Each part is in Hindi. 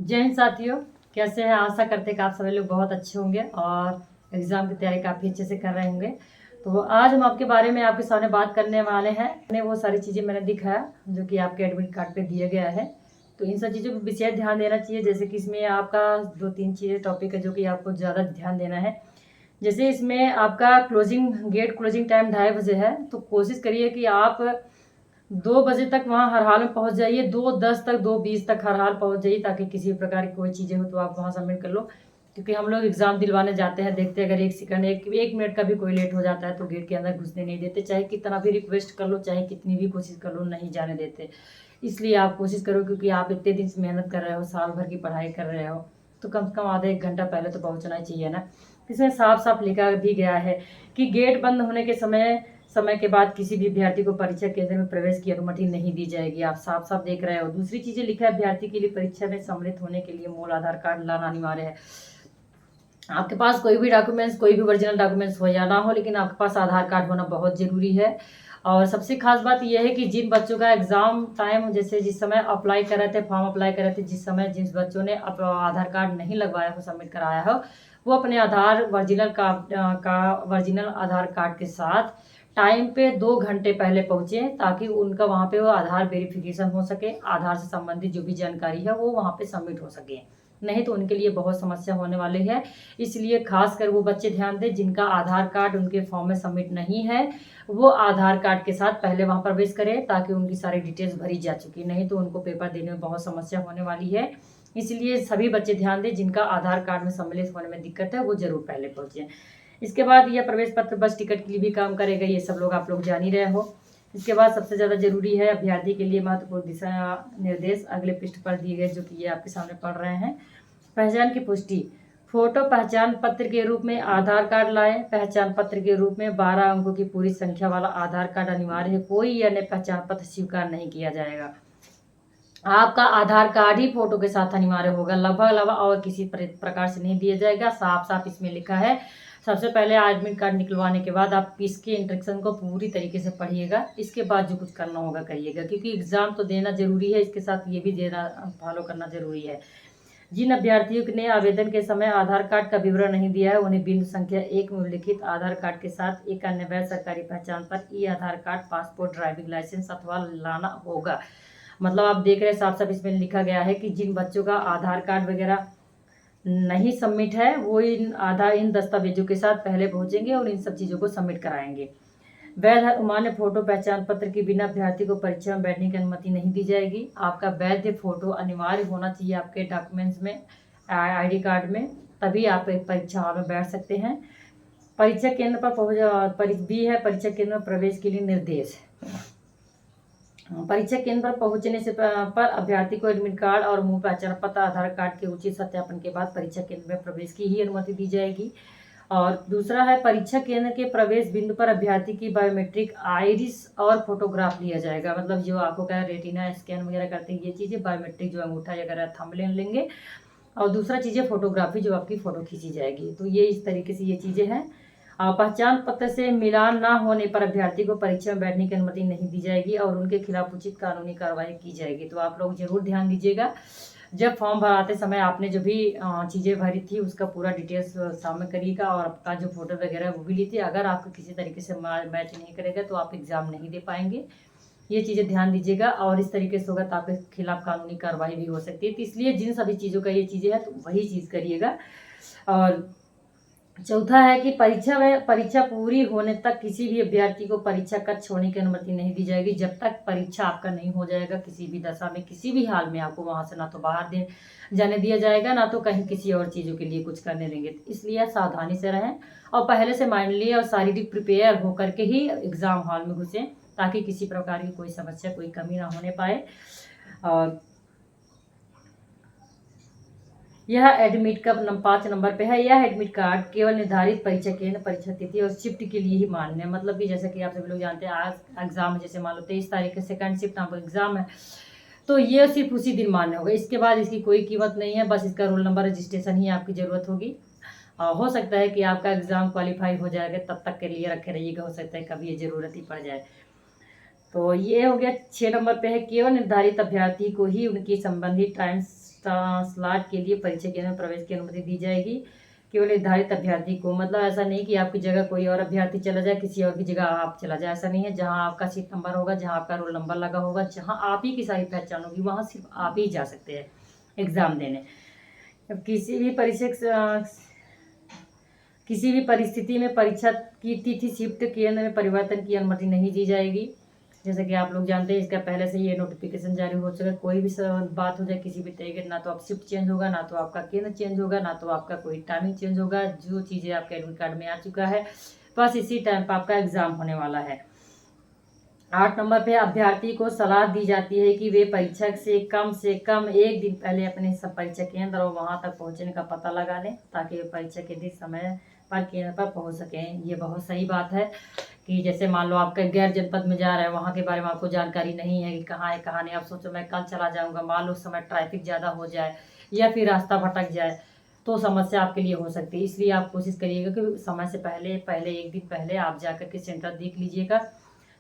जय हिंद साथियों, कैसे हैं? आशा करते हैं कि आप सभी लोग बहुत अच्छे होंगे और एग्ज़ाम की तैयारी काफ़ी अच्छे से कर रहे होंगे। तो आज हम आपके बारे में आपके सामने बात करने वाले हैं। मैंने वो सारी चीज़ें मैंने दिखाया जो कि आपके एडमिट कार्ड पे दिया गया है। तो इन सब चीज़ों पर विशेष ध्यान देना चाहिए। जैसे कि इसमें आपका 2-3 चीज़ें टॉपिक है जो कि आपको ज़्यादा ध्यान देना है। जैसे इसमें आपका गेट क्लोजिंग टाइम 2:30 बजे है, तो कोशिश करिए कि आप 2 बजे तक वहाँ हर हाल में पहुँच जाइए। 2:10 तक 2:20 तक हर हाल पहुँच जाइए, ताकि किसी भी प्रकार की कोई चीज़ें हो तो आप वहाँ सबमिट कर लो। क्योंकि हम लोग एग्ज़ाम दिलवाने जाते हैं, देखते हैं अगर 1 सेकंड 1 मिनट का भी कोई लेट हो जाता है तो गेट के अंदर घुसने नहीं देते। चाहे कितना भी रिक्वेस्ट कर लो, चाहे कितनी भी कोशिश कर लो, नहीं जाने देते। इसलिए आप कोशिश करो, क्योंकि आप इतने दिन से मेहनत कर रहे हो, साल भर की पढ़ाई कर रहे हो, तो कम से कम आधा 1 घंटा पहले तो पहुँचना ही चाहिए ना। इसमें साफ-साफ लिखा भी गया है कि गेट बंद होने के समय के बाद किसी भी अभ्यर्थी को परीक्षा केंद्र में प्रवेश की अनुमति नहीं दी जाएगी। आप साफ-साफ देख रहे हो। दूसरी चीज़ें लिखा है, अभ्यर्थी के लिए परीक्षा में सम्मिलित होने के लिए मूल आधार कार्ड लाना अनिवार्य है। आपके पास कोई भी डॉक्यूमेंट्स, कोई भी ओरिजिनल डॉक्यूमेंट्स हो या ना हो, लेकिन आपके पास आधार कार्ड होना बहुत ज़रूरी है। और सबसे खास बात यह है कि जिन बच्चों का एग्ज़ाम टाइम, जैसे जिस समय अप्लाई कर रहे थे, फॉर्म अप्लाई कर रहे थे, जिस बच्चों ने आधार कार्ड नहीं लगवाया हो, सबमिट कराया हो, वो अपने ओरिजिनल आधार कार्ड के साथ टाइम पे 2 घंटे पहले पहुँचे, ताकि उनका वहाँ पे वो आधार वेरिफिकेशन हो सके। आधार से संबंधित जो भी जानकारी है वो वहाँ पे सबमिट हो सके। नहीं तो उनके लिए बहुत समस्या होने वाली है। इसलिए खासकर वो बच्चे ध्यान दें जिनका आधार कार्ड उनके फॉर्म में सबमिट नहीं है, वो आधार कार्ड के साथ पहले वहाँ प्रवेश करें, ताकि उनकी सारी डिटेल्स भरी जा चुकी। नहीं तो उनको पेपर देने में बहुत समस्या होने वाली है। इसलिए सभी बच्चे ध्यान दें जिनका आधार कार्ड में सम्मिलित होने में दिक्कत है, वो ज़रूर पहले पहुँचे। इसके बाद यह प्रवेश पत्र बस टिकट के लिए भी काम करेगा। ये सब लोग आप लोग जान ही रहे हो। इसके बाद सबसे ज़्यादा ज़रूरी है अभ्यर्थी के लिए महत्वपूर्ण दिशा निर्देश अगले पृष्ठ पर दिए गए, जो कि ये आपके सामने पढ़ रहे हैं। पहचान की पुष्टि, फोटो पहचान पत्र के रूप में आधार कार्ड लाएं। पहचान पत्र के रूप में 12 अंकों की पूरी संख्या वाला आधार कार्ड अनिवार्य है। कोई अन्य पहचान पत्र स्वीकार नहीं किया जाएगा। आपका आधार कार्ड ही फोटो के साथ अनिवार्य होगा, लगभग और किसी प्रकार से नहीं दिया जाएगा। साफ साफ इसमें लिखा है। सबसे पहले एडमिट कार्ड निकलवाने के बाद आप इसके इंस्ट्रक्शन को पूरी तरीके से पढ़िएगा। इसके बाद जो कुछ करना होगा करिएगा, क्योंकि एग्ज़ाम तो देना ज़रूरी है, इसके साथ ये भी फॉलो करना ज़रूरी है। जिन अभ्यर्थियों ने आवेदन के समय आधार कार्ड का विवरण नहीं दिया है, उन्हें बिंदु संख्या 1 में उल्लिखित आधार कार्ड के साथ एक अन्य वैध सरकारी पहचान पत्र, ई आधार कार्ड, पासपोर्ट, ड्राइविंग लाइसेंस अथवा लाना होगा। मतलब आप देख रहे हैं, साफ साफ इसमें लिखा गया है कि जिन बच्चों का आधार कार्ड वगैरह नहीं सबमिट है, वो इन दस्तावेजों के साथ पहले पहुंचेंगे और इन सब चीज़ों को सबमिट कराएंगे। वैध मान्य फोटो पहचान पत्र के बिना अभ्यर्थी को परीक्षा में बैठने की अनुमति नहीं दी जाएगी। आपका वैध फोटो अनिवार्य होना चाहिए आपके डॉक्यूमेंट्स में, आईडी कार्ड में, तभी आप एक परीक्षा हॉल में बैठ सकते हैं। परीक्षा केंद्र पर परीक्षा केंद्र में प्रवेश के लिए निर्देश। परीक्षा केंद्र पर पहुंचने से पर अभ्यर्थी को एडमिट कार्ड और मूल पहचान पत्र, आधार कार्ड के उचित सत्यापन के बाद परीक्षा केंद्र में प्रवेश की ही अनुमति दी जाएगी। और दूसरा है, परीक्षा केंद्र के प्रवेश बिंदु पर अभ्यर्थी की बायोमेट्रिक आइरिस और फोटोग्राफ लिया जाएगा। मतलब जो आपको क्या रेटिना स्कैन वगैरह करते हैं, ये चीज़ें बायोमेट्रिक जो अंगूठा वगैरह थंबनेल लेंगे। और दूसरा चीज़ है फोटोग्राफी, जो आपकी फ़ोटो खींची जाएगी। तो ये इस तरीके से ये चीज़ें हैं। पहचान पत्र से मिलान ना होने पर अभ्यर्थी को परीक्षा में बैठने की अनुमति नहीं दी जाएगी और उनके खिलाफ उचित कानूनी कार्रवाई की जाएगी। तो आप लोग जरूर ध्यान दीजिएगा। जब फॉर्म भराते समय आपने जो भी चीज़ें भरी थी उसका पूरा डिटेल्स सामने करिएगा, और आपका जो फोटो वगैरह है वो भी लीजिए। अगर आपको किसी तरीके से मैच नहीं करेगा तो आप एग्ज़ाम नहीं दे पाएंगे। ये चीज़ें ध्यान दीजिएगा, और इस तरीके से होगा तो आपके खिलाफ कानूनी कार्रवाई भी हो सकती है। तो इसलिए जिन सभी चीज़ों का ये चीज़ें हैं तो वही चीज़ करिएगा। और चौथा है कि परीक्षा पूरी होने तक किसी भी अभ्यर्थी को परीक्षा कक्ष छोड़ने की अनुमति नहीं दी जाएगी। जब तक परीक्षा आपका नहीं हो जाएगा, किसी भी दशा में, किसी भी हाल में आपको वहां से ना तो बाहर जाने दिया जाएगा, ना तो कहीं किसी और चीज़ों के लिए कुछ करने देंगे। इसलिए सावधानी से रहें और पहले से माइंडली और शारीरिक प्रिपेयर होकर के ही एग्ज़ाम हॉल में घुसें, ताकि किसी प्रकार की कोई समस्या, कोई कमी ना होने पाए। और यह एडमिट का 5 नंबर पे है। यह एडमिट कार्ड केवल निर्धारित परीक्षा केंद्र, परीक्षा तिथि और शिफ्ट के लिए ही मान्य है। मतलब कि जैसे कि आप सभी लोग जानते हैं, आज एग्जाम है, जैसे मान लो 23 तारीख के सेकंड शिफ्ट आपका एग्जाम है, तो ये सिर्फ उसी दिन मान्य होगा। इसके बाद इसकी कोई कीमत नहीं है, बस इसका रोल नंबर रजिस्ट्रेशन ही आपकी ज़रूरत होगी। हो सकता है कि आपका एग्ज़ाम क्वालिफाई हो जाएगा, तब तक के लिए रखे रहिएगा, हो सकता है कभी ये ज़रूरत ही पड़ जाए। तो ये हो गया 6 नंबर पे है, केवल निर्धारित अभ्यर्थी को ही उनकी संबंधित टाइम स्लॉट के लिए परीक्षा केंद्र में प्रवेश की अनुमति दी जाएगी केवल निर्धारित अभ्यर्थी को। मतलब ऐसा नहीं कि आपकी जगह कोई और अभ्यर्थी चला जाए, किसी और की जगह आप चला जाए, ऐसा नहीं है। जहां आपका सीट नंबर होगा, जहां आपका रोल नंबर लगा होगा, जहां आप ही की सारी पहचान होगी, वहां सिर्फ आप ही जा सकते हैं एग्ज़ाम देने। अब किसी भी परिस्थिति में परीक्षा की तिथि शिफ्ट केंद्र में परिवर्तन की अनुमति नहीं दी जाएगी। जैसे कि आप लोग जानते हैं, इसका पहले से ये नोटिफिकेशन जारी हो चुका है। कोई भी बात हो जाए किसी भी तरीके, ना तो आप शिफ्ट चेंज होगा, ना तो आपका केंद्र चेंज होगा, ना तो आपका कोई टाइमिंग चेंज होगा। जो चीज़ें आपके एडमिट कार्ड में आ चुका है, बस इसी टाइम पर आपका एग्ज़ाम होने वाला है। 8 नंबर पे अभ्यर्थी को सलाह दी जाती है कि वे परीक्षा से कम एक दिन पहले अपने सब परीक्षा केंद्र और वहां तक पहुंचने का पता लगा लें, ताकि वे परीक्षा के दिन समय पर केंद्र पर पहुंच सकें। ये बहुत सही बात है कि जैसे मान लो आपके गैर जनपद में जा रहे हैं, वहाँ के बारे में आपको जानकारी नहीं है कि कहाँ है कहाँ नहीं। आप सोचो मैं कल चला जाऊँगा, मान लो उस समय ट्रैफिक ज़्यादा हो जाए या फिर रास्ता भटक जाए, तो समस्या आपके लिए हो सकती है। इसलिए आप कोशिश करिएगा कि समय से पहले एक दिन पहले आप जाकर के सेंटर देख लीजिएगा।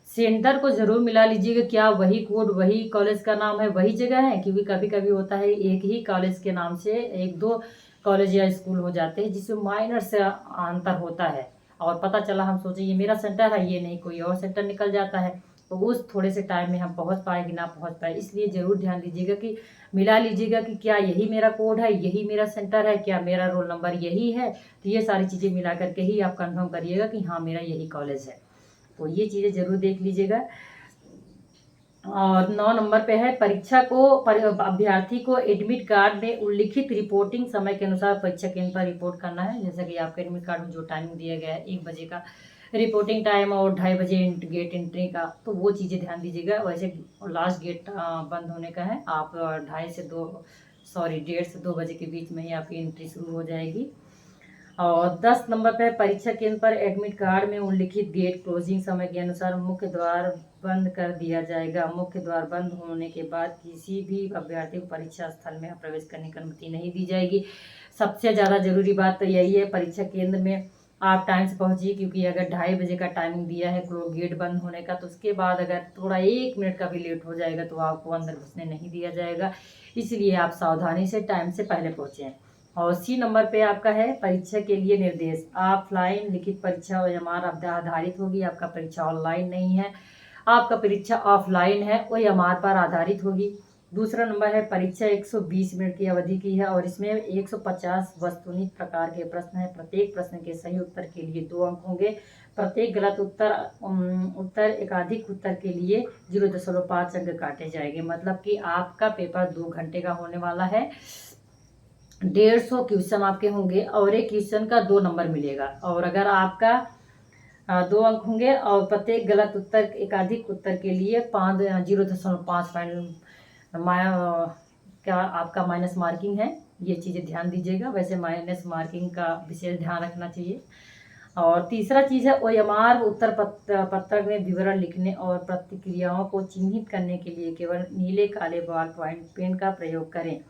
सेंटर को ज़रूर मिला लीजिएगा, क्या वही कोड, वही कॉलेज का नाम है, वही जगह है। क्योंकि कभी कभी होता है एक ही कॉलेज के नाम से 1-2 कॉलेज या स्कूल हो जाते हैं, जिसमें माइनर से अंतर होता है। और पता चला हम सोचे ये मेरा सेंटर है, ये नहीं कोई और सेंटर निकल जाता है, तो उस थोड़े से टाइम में हम पहुंच पाए कि ना पहुंच पाए। इसलिए ज़रूर ध्यान दीजिएगा कि मिला लीजिएगा कि क्या यही मेरा कोड है, यही मेरा सेंटर है, क्या मेरा रोल नंबर यही है। तो ये सारी चीज़ें मिला करके ही आप कंफर्म करिएगा कि हाँ मेरा यही कॉलेज है। तो ये चीज़ें ज़रूर देख लीजिएगा। और 9 नंबर पे है परीक्षा को अभ्यर्थी को एडमिट कार्ड में उल्लिखित रिपोर्टिंग समय के अनुसार परीक्षा केंद्र पर रिपोर्ट करना है। जैसा कि आपके एडमिट कार्ड में जो टाइमिंग दिया गया है 1 बजे का रिपोर्टिंग टाइम और 2:30 बजे गेट एंट्री का, तो वो चीज़ें ध्यान दीजिएगा। वैसे लास्ट गेट बंद होने का है, आप 1:30 से 2 बजे के बीच में ही आपकी एंट्री शुरू हो जाएगी। और 10 नंबर पर परीक्षा केंद्र पर एडमिट कार्ड में उल्लिखित गेट क्लोजिंग समय के अनुसार मुख्य द्वार बंद कर दिया जाएगा। मुख्य द्वार बंद होने के बाद किसी भी अभ्यर्थी को परीक्षा स्थल में प्रवेश करने की अनुमति नहीं दी जाएगी। सबसे ज़्यादा जरूरी बात तो यही है, परीक्षा केंद्र में आप टाइम से पहुंचिए। क्योंकि अगर 2:30 बजे का टाइमिंग दिया है गेट बंद होने का, तो उसके बाद अगर थोड़ा 1 मिनट का भी लेट हो जाएगा तो आपको अंदर घुसने नहीं दिया जाएगा। इसलिए आप सावधानी से टाइम से पहले पहुँचें। और सी नंबर पे आपका है परीक्षा के लिए निर्देश। ऑफलाइन लिखित परीक्षा OMR आधारित होगी, आपका परीक्षा ऑनलाइन नहीं है, आपका परीक्षा ऑफलाइन है, OMR पर आधारित होगी। दूसरा नंबर है परीक्षा 120 मिनट की अवधि की है और इसमें 150 वस्तुनिष्ठ प्रकार के प्रश्न है। प्रत्येक प्रश्न के सही उत्तर के लिए 2 अंक होंगे। प्रत्येक गलत उत्तर एकाधिक उत्तर के लिए 0.5 अंक काटे जाएंगे। मतलब कि आपका पेपर 2 घंटे का होने वाला है। 150 क्वेश्चन आपके होंगे और एक क्वेश्चन का 2 नंबर मिलेगा। और अगर आपका 2 अंक होंगे और प्रत्येक गलत उत्तर एकाधिक उत्तर के लिए 0.5 क्या आपका माइनस मार्किंग है। ये चीज़ें ध्यान दीजिएगा। वैसे माइनस मार्किंग का विशेष ध्यान रखना चाहिए। और तीसरा चीज़ है OMR उत्तर पत्रक में विवरण लिखने और प्रतिक्रियाओं को चिन्हित करने के लिए केवल नीले काले बॉल पॉइंट पेन का प्रयोग करें।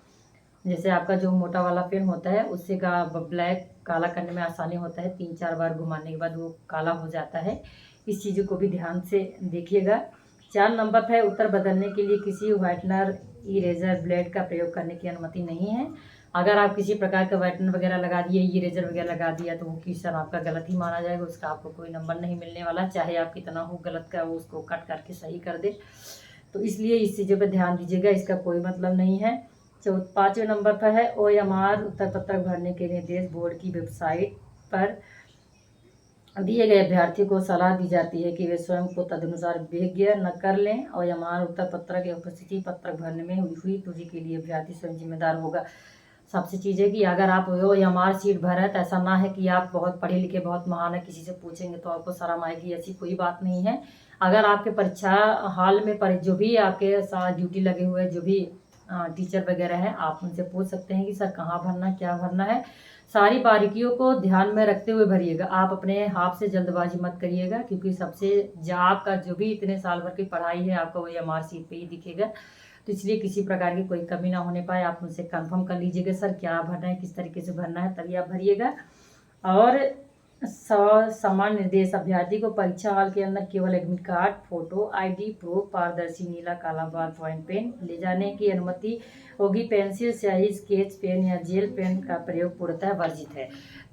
जैसे आपका जो मोटा वाला पेन होता है उससे का ब्लैक काला करने में आसानी होता है, 3-4 बार घुमाने के बाद वो काला हो जाता है। इस चीज़ को भी ध्यान से देखिएगा। 4 नंबर पर उत्तर बदलने के लिए किसी व्हाइटनर इरेजर ब्लेड का प्रयोग करने की अनुमति नहीं है। अगर आप किसी प्रकार का व्हाइटनर वगैरह लगा दिए, इरेजर वगैरह लगा दिया, तो वो क्वेश्चन आपका गलत ही माना जाएगा, उसका आपको कोई नंबर नहीं मिलने वाला, चाहे आप कितना हो गलत का उसको कट करके सही कर दे। तो इसलिए इस चीज़ों पर ध्यान दीजिएगा, इसका कोई मतलब नहीं है। 5वें नंबर पर है OMR उत्तर पत्रक भरने के निर्देश बोर्ड की वेबसाइट पर दिए गए अभ्यर्थियों को सलाह दी जाती है कि वे स्वयं को तदनुसार विज्ञ न कर लें। OMR उत्तर पत्रक या उपस्थिति पत्रक भरने में हुई त्रुटि के लिए अभ्यर्थी स्वयं जिम्मेदार होगा। सबसे चीज़ है कि अगर आप OMR सीट भर है तो ऐसा ना है कि आप बहुत पढ़े लिखे बहुत महान है, किसी से पूछेंगे तो आपको शर्म आएगी, ऐसी कोई बात नहीं है। अगर आपके परीक्षा हॉल में जो भी आपके साथ ड्यूटी लगे हुए जो भी टीचर वगैरह हैं, आप उनसे पूछ सकते हैं कि सर कहाँ भरना है, क्या भरना है। सारी बारीकियों को ध्यान में रखते हुए भरिएगा। आप अपने हाथ से जल्दबाजी मत करिएगा, क्योंकि सबसे आपका जो भी इतने साल भर की पढ़ाई है आपका OMR सीट पे ही दिखेगा। तो इसलिए किसी प्रकार की कोई कमी ना होने पाए, आप उनसे कंफर्म कर लीजिएगा सर क्या भरना है, किस तरीके से भरना है, तभी आप भरिएगा। और समान निर्देश अभ्यर्थी को परीक्षा हॉल के अंदर केवल admit card, photo, ID proof, पारदर्शी नीला काला बॉल पॉइंट पेन ले जाने की अनुमति होगी। पेंसिल, स्याही, स्केच पेन या जेल पेन का प्रयोग पूर्णतः वर्जित है।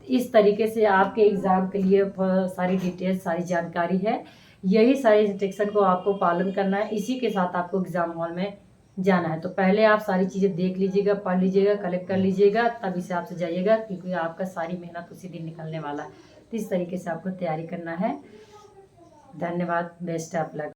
इस तरीके से आपके एग्ज़ाम के लिए सारी डिटेल्स, सारी जानकारी है। यही सारे इंस्ट्रक्शन को आपको पालन करना है। इसी के साथ आपको एग्ज़ाम हॉल में जाना है। तो पहले आप सारी चीज़ें देख लीजिएगा, पढ़ लीजिएगा, कलेक्ट कर लीजिएगा, तब इसे आप से जाइएगा, क्योंकि आपका सारी मेहनत उसी दिन निकलने वाला है। तो इस तरीके से आपको तैयारी करना है। धन्यवाद। Best of luck.